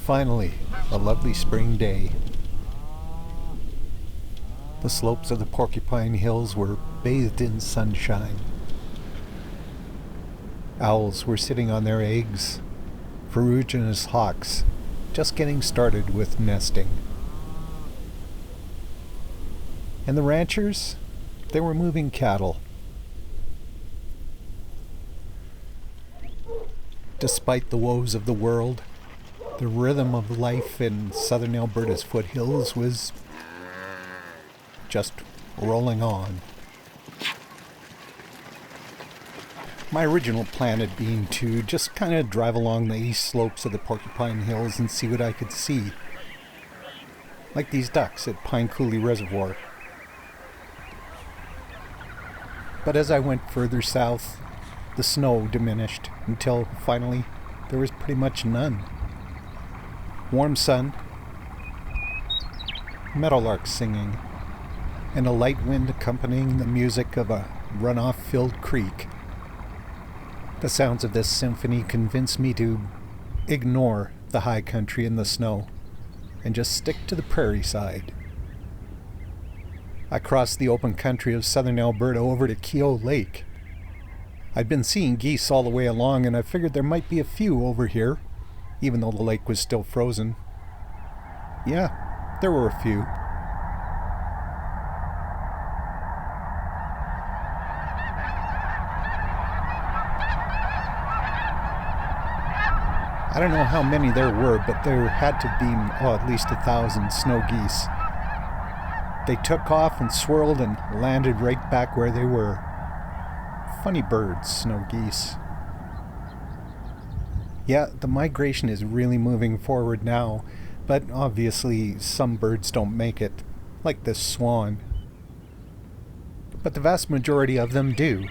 Finally, a lovely spring day. The slopes of the Porcupine Hills were bathed in sunshine. Owls were sitting on their eggs, ferruginous hawks just getting started with nesting. And the ranchers, they were moving cattle. Despite the woes of the world, the rhythm of life in southern Alberta's foothills was just rolling on. My original plan had been to just kind of drive along the east slopes of the Porcupine Hills and see what I could see. Like these ducks at Pine Coulee Reservoir. But as I went further south, the snow diminished until finally there was pretty much none. Warm sun, meadowlarks singing, and a light wind accompanying the music of a runoff-filled creek. The sounds of this symphony convinced me to ignore the high country and the snow and just stick to the prairie side. I crossed the open country of southern Alberta over to Keogh Lake. I'd been seeing geese all the way along, and I figured there might be a few over here, even though the lake was still frozen. Yeah, there were a few. I don't know how many there were, but there had to be at least 1,000 snow geese. They took off and swirled and landed right back where they were. Funny birds, snow geese. Yeah, the migration is really moving forward now, but obviously some birds don't make it, like this swan. But the vast majority of them do.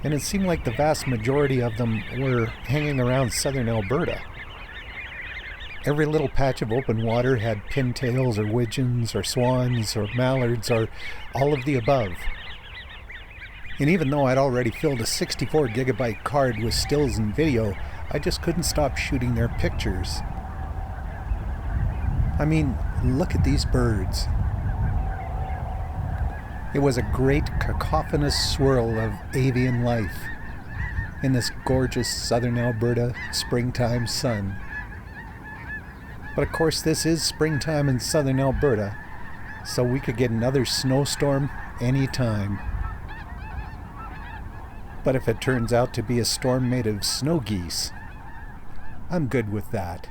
And it seemed like the vast majority of them were hanging around southern Alberta. Every little patch of open water had pintails or widgeons or swans or mallards or all of the above. And even though I'd already filled a 64 gigabyte card with stills and video, I just couldn't stop shooting their pictures. I mean, look at these birds. It was a great cacophonous swirl of avian life in this gorgeous southern Alberta springtime sun. But of course this is springtime in southern Alberta, so we could get another snowstorm anytime. But if it turns out to be a storm made of snow geese, I'm good with that.